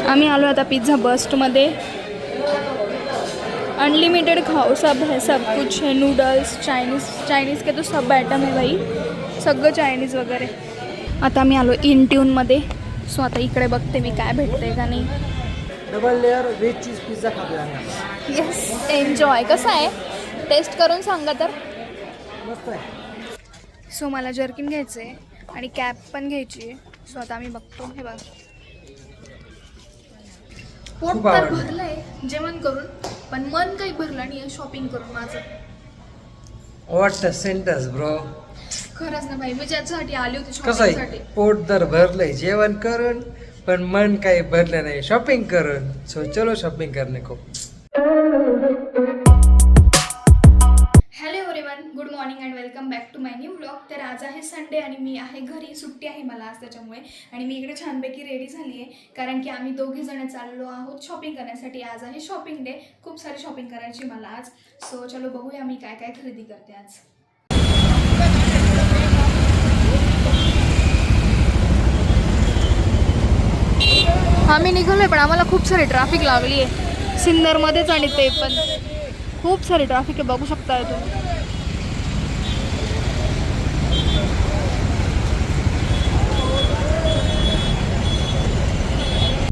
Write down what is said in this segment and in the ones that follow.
आम्ही आलो आता पिझ्झा बस्टमध्ये. अनलिमिटेड खाओ, सब है, सब कुछ है. नूडल्स, चायनीज के तो सब आयटम है भाई, सगळं चायनीज वगैरे. आता आम्ही आलो इन ट्यूनमध्ये. सो आता इकडे बघते मी काय भेटते का नाही. Double layer veg cheese pizza खातोय आम्ही. Yes, enjoy. कसं आहे, टेस्ट करून सांगा तर. मस्त आहे. सो मला जर्किन घ्यायचं आहे आणि कॅप पण घ्यायची आहे. सो आता आम्ही बघतो. हे बघ, पोट तर भरलं आहे जेवण करून, पण मन काही भरलं नाही आहे शॉपिंग करून माझं. What sentence bro. खरंच ना भाई, मी ज्याच्यासाठी आली होती कसं आहे, शॉपिंगसाठी. पोट तर भरलंय जेवण करून, पण मन काही भरलं नाही शॉपिंग करून. सो चलो शॉपिंग करने को. Hello everyone, good morning and welcome back to my new vlog. तर आज आहे संडे आणि मी आहे घरी, सुट्टी आहे मला आज त्याच्यामुळे. आणि मी इकडे छानपैकी रेडी झाली आहे, कारण की आम्ही दोघे जण चाललो आहोत शॉपिंग करण्यासाठी. आज आहे शॉपिंग डे, खूप सारी शॉपिंग करायची मला आज. सो चलो बघूया मी काय काय खरेदी करते आज. आम्ही निघालोय पण आम्हाला खूप सारी ट्रॅफिक लागली आहे सिन्नरमध्येच, आणि ते पण खूप सारी ट्रॅफिक आहे, बघू शकता तुम्ही.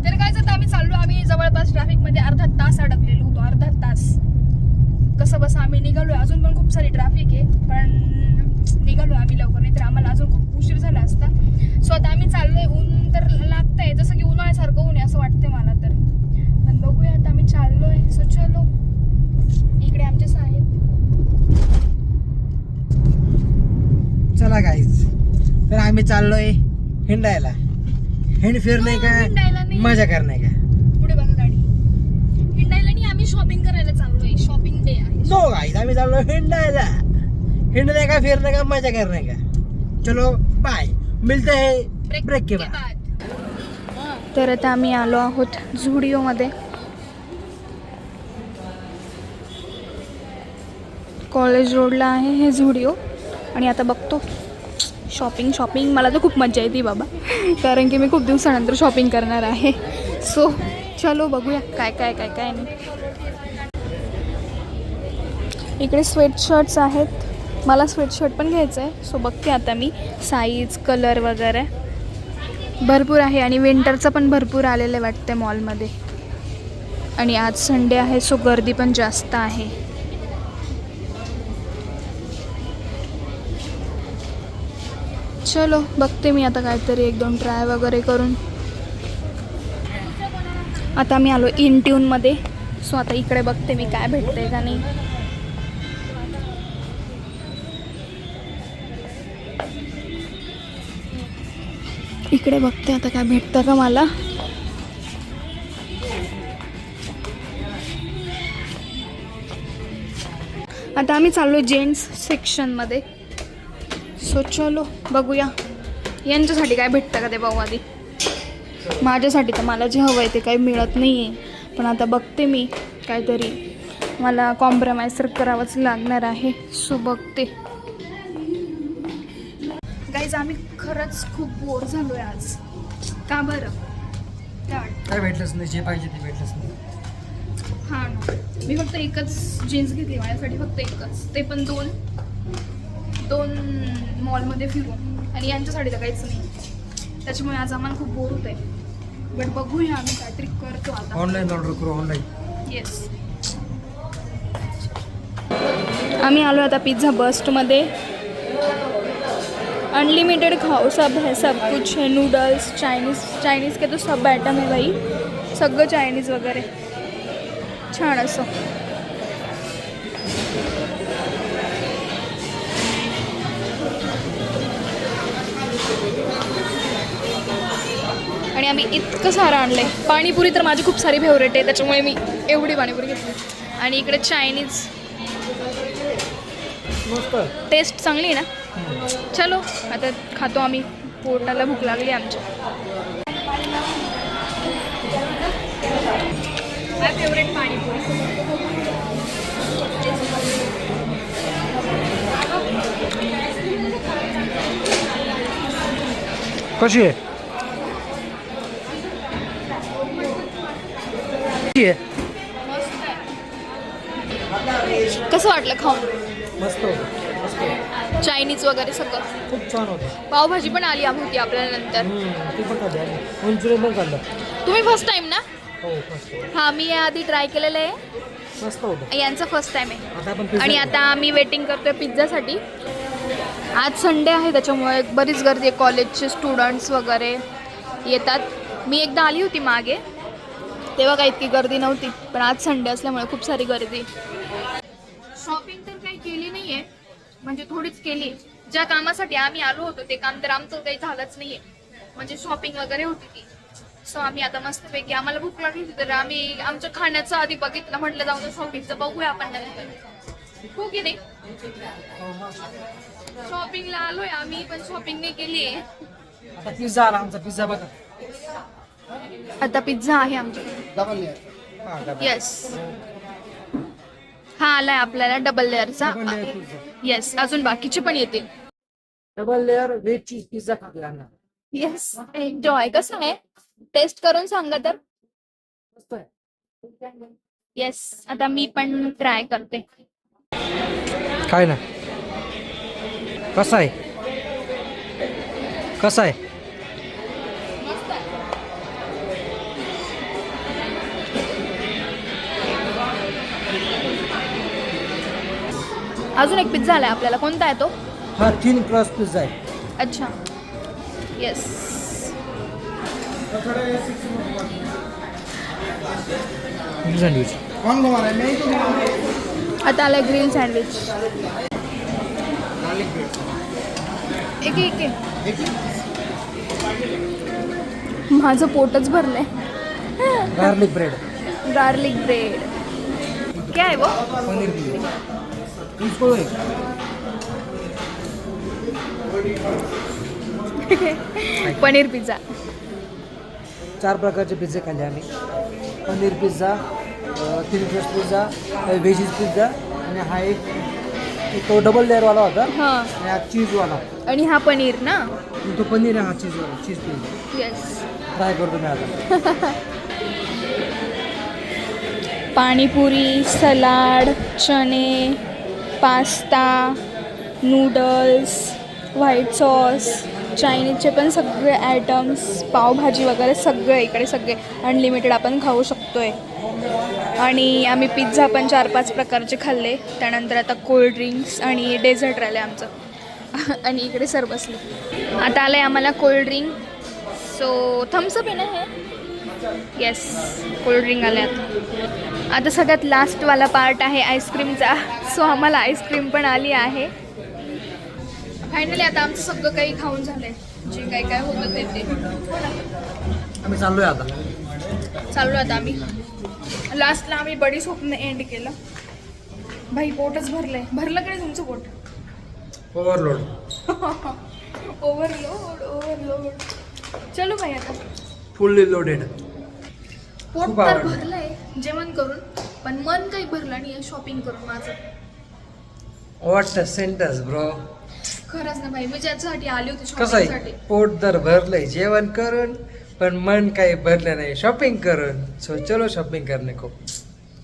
तर काय जातं, आम्ही चाललो. आम्ही जवळपास ट्रॅफिकमध्ये अर्धा तास अडकलेलो होतो, अर्धा तास. कसं बस आम्ही निघालोय. अजून पण खूप सारी ट्रॅफिक आहे, पण निघालो आम्ही लवकर, नाही तर आम्हाला अजून खूप उशीर झाला असता. सो आता आम्ही चाललोय. ऊन तर लागतंय, जसं की उन्हाळ्यासारखं ऊन आहे असं वाटतंय मला तर. पण बघूया आता आम्ही चाललोय. सो चलो. इकडे आमचे साहेब. चला गाईज, तर आम्ही चाललोय हिंडायला. फिरणे का, हिंडायला नाही, मजा करणे का. पुढे बघा गाडी. हिंडायला नाही, आम्ही शॉपिंग करायला चाललोय. शॉपिंग डे आहे. नो गाईज, आम्ही चाललोय हिंडायला. हिंडने का, फिरने का, मजा करने का. चलो बाय, मिलते हैं ब्रेक के बाद. तर आता आम्ही आलो आहोत झुडिओमध्ये. कॉलेज रोडला आहे हे झुडिओ. आणि आता बघतो शॉपिंग. मला तर खूप मजा येते बाबा, कारण की मी खूप दिवसानंतर शॉपिंग करणार आहे. सो चलो बघूया काय काय काय काय नाही. इकडे स्वेटशर्ट्स आहेत, मला स्वेटशर्ट पण घ्यायचं आहे. सो बघते आता मी साईज, कलर वगैरे भरपूर आहे. आणि विंटरचं पण भरपूर आलेलं आहे वाटतं मॉलमध्ये. आणि आज संडे आहे, सो गर्दी पण जास्त आहे. चलो बघते मी आता काहीतरी एक दोन ट्राय वगैरे करून. आता मी आलो इन ट्यूनमध्ये. सो आता इकडे बघते मी काय भेटते का नाही. इकडे बघते आता काय भेटतं का मला. आता आम्ही चाललो जेंट्स सेक्शनमध्ये. सो चलो बघूया यांच्यासाठी काय भेटतं का ते पाहू आधी. माझ्यासाठी तर मला जे हवं आहे ते काही मिळत नाही आहे, पण आता बघते मी काहीतरी. मला कॉम्प्रोमाइज तर करावंच लागणार आहे. सो बघते. गाईज, आम्ही खरंच खूप बोर झालो आहे आज. का बरं, काय वाटतं? काय भेटलंच नाही, जे पाहिजे ते भेटलंच नाही. हां ना, मी फक्त एकच जीन्स घेतली माझ्यासाठी, फक्त एकच, ते पण दोन मॉलमध्ये फिरून. आणि यांच्यासाठी तर काहीच नाही. त्याच्यामुळे आज आम्हाला खूप बोर होत आहे. बट बघूया, आम्ही काहीतरी करतो आता. ऑनलाईन ऑर्डर करू, ऑनलाईन. येस. आम्ही आलो आता पिझ्झा बस्टमध्ये. अनलिमिटेड खाओ, सब है, सब कुछ है. नूडल्स, चायनीज के तो सब आयटम है भाई, सगळं चायनीज वगैरे. छान असं. आणि आम्ही इतकं सारं आणलं आहे. पाणीपुरी तर माझी खूप सारी फेवरेट आहे, त्याच्यामुळे मी एवढी पाणीपुरी घेतली. आणि इकडे चायनीज. टेस्ट चांगली आहे ना. चलो आता खातो आम्ही, पोटाला भूक लागली आमच्या. माय फेवरेट पाणीपुरी. कशी आहे? कशी आहे? मस्त आहे. कसं वाटलं खाऊन? मस्त होतं, मस्त होतं. चायनीज वगैरे सगळं खूप छान होतं. पावभाजी पण आली होती आपल्याला नंतर. ती पण खाल्ली आम्ही. मंचुरियन पण खाल्लं. तुम्ही फर्स्ट टाइम ना? हो मस्त. हा, मी याआधी ट्राय केलेलं आहे. मस्त होतं. यांचा फर्स्ट टाइम आहे. आता आपण pizza आणि खाऊ. आता आम्ही वेटिंग करतोय पिझ्झासाठी. आज संडे आहे त्याच्यामुळे बरीच गर्दी आहे. कॉलेजचे स्टुडंट्स वगैरे येतात. मी एकदा आली होती मागे, तेव्हा काही इतकी गर्दी नव्हती, पण आज संडे असल्यामुळे खूप सारी गर्दी. शॉपिंग तर काही केली नाहीये, म्हणजे थोडीच केली. ज्या कामासाठी आम्ही आलो होतो ते काम तर आमचं काही झालंच नाहीये, म्हणजे शॉपिंग वगैरे होती ती. सो आम्ही आता मस्तपैकी, आम्हाला भूक लागली होती तर आम्ही आमच्या खाण्याचं आधी बघितलं, म्हटलं जाऊन शॉपिंगचं बघूया आपण नंतर. हो की नाही? शॉपिंगला आलोय आम्ही, पण शॉपिंग नाही केली आहे. आता पिझ्झा आला आमचा. पिझ्झा बघा. आता पिझ्झा आहे आमच्याकडे. Double layer. येस, हा आलाय आपल्याला डबल लेअरचा. येस, अजून बाकीचे पण येतील. Double layer veg cheese pizza खाल्ला. Yes, enjoy. कसं आहे, टेस्ट करून सांगा तर. मस्त आहे. येस, आता मी पण ट्राय करते. काय ना, कसा आहे? कसा आहे? मस्त आहे. अजून एक पिझ्झा आलाय आपल्याला. कोणता आहे तो? हा 3 क्रस्ट पिझ्झा आहे. अच्छा, येस. सँडविच. आता आलाय ग्रिल सँडविच. एक एक एक. माझं पोटच भरलंय. Garlic bread. Garlic bread. क्या है वो? पनीर पिझ्झा. इसको पनीर पिझ्झा. 4 प्रकारचे पिझ्झे खाल्ले आम्ही. Paneer pizza, 3 crust pizza, veggies pizza, आणि हा एक तो डबल लेअरवाला होता, हां, आणि हा चीजवाला. आणि हा पनीर ना? आणि तो पनीर आहे, हा चीजवाला. Cheese pizza yes. ट्राय करतो मी आता. पाणीपुरी, सलाड, चणे, पास्ता, नूडल्स, व्हाईट सॉस, चायनीजचे पण सगळे आयटम्स, पावभाजी वगैरे सगळे इकडे, सगळे अनलिमिटेड आपण खाऊ शकतोय. आणि आम्ही पिझ्झा पण 4-5 प्रकारचे खाल्ले. त्यानंतर आता कोल्ड ड्रिंक्स आणि डेझर्ट राहिले आमचं. आणि इकडे सर बसले. आता आलं आहे आम्हाला कोल्ड ड्रिंक. सो थम्सअप आहे ना हे? येस, कोल्ड ड्रिंक आले आता. आता सगळ्यात लास्टवाला पार्ट आहे आईस्क्रीमचा. सो आम्हाला आईस्क्रीम पण आली आहे. फायनली आता आमचं सगळं काही खाऊन झालंय, जे काही काय होतं ते. आम्ही चाललोय आता. चाललो आता आम्ही. लास्टला आम्ही बडी सोपने एंड केलं. भाई पोटच भरलंय. भरलं की नाही तुमचं पोट? ओव्हरलोड. ओव्हरलोड. चलो भाई आता. Fully loaded. पोट खूप तर आवडलं. भरलंय जेवण करून, पण मन काही भरलं नाही शॉपिंग करून माझं. What a sentence bro. खरंच ना भाई, मी ज्याच्यासाठी आली होती कसं आहे, शॉपिंगसाठी. पोट तर भरलंय जेवण करून, पण मन काही भरलं नाही शॉपिंग करून. सो चलो शॉपिंग करने को.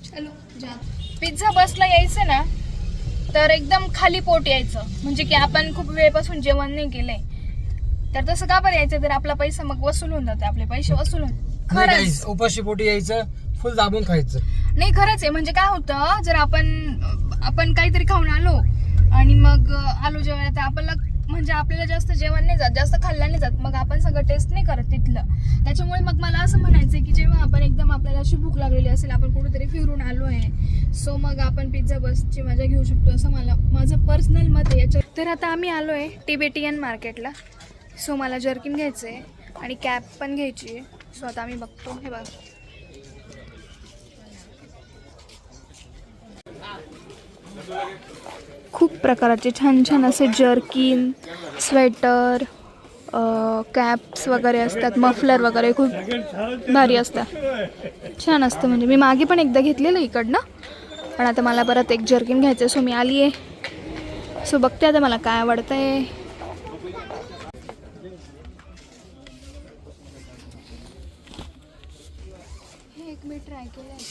चलो जा. पिझ्झा बसला यायचं ना तर एकदम खाली पोट यायचं, म्हणजे की आपण खूप वेळपासून जेवण नाही केलंय. तर तसं का बरं यायचं? तर आपला पैसा मग वसूल होऊन जातो. आपले पैसे वसूल होऊन. खरंच उपाशी पोटी यायचं, फुल दाबून खायचं. नाही, खरंच आहे. म्हणजे काय होतं, जर आपण काहीतरी खाऊन आलो आणि मग आलो जेवायला, तर आपल्याला जास्त जेवण नाही जात, जास्त खाल्लं नाही जात, मग आपण सगळं टेस्ट नाही करत तिथलं. त्याच्यामुळे मग मला असं म्हणायचं की जेव्हा आपण एकदम आपल्याला अशी भूक लागलेली असेल, आपण कुठेतरी फिरून आलो आहे, सो मग आपण पिझ्झा बसची मजा घेऊ शकतो, असं माझं पर्सनल मत आहे याच्यात. तर आता आम्ही आलो आहे टिबेटियन मार्केटला. सो मला जर्किन घ्यायचं आहे आणि कॅप पण घ्यायची आहे. सो आता आम्ही बघतो. हे बघा, खूप प्रकारचे छान छान असे जर्किन, स्वेटर, कॅप्स वगैरे असतात, मफलर वगैरे खूप भारी असतात, छान असतं. म्हणजे मी मागे पण एकदा घेतलेलं इकडनं, पण आता मला परत एक जर्किन घ्यायचं. सो मी आली आहे. सो बघते आता मला काय आवडतं आहे. एक मी ट्राय केलं आहे.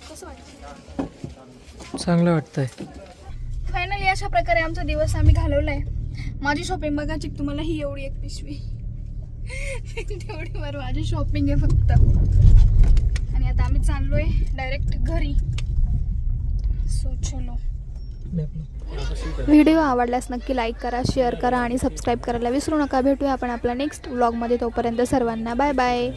कसं वाटतं? चांगलं वाटतंय. फायनली अशा प्रकारे आमचा दिवस आम्ही घालवला आहे. माझी शॉपिंग बघायची तुम्हाला ही एवढी एक पिशवी तेवढी बरं माझी शॉपिंग आहे फक्त. आणि आता आम्ही चाललोय डायरेक्ट घरी. सो चलो. व्हिडिओ आवडल्यास नक्की लाईक करा, शेअर करा आणि सबस्क्राईब करायला विसरू नका. भेटूया आपण आपल्या नेक्स्ट व्लॉगमध्ये. तोपर्यंत सर्वांना बाय बाय.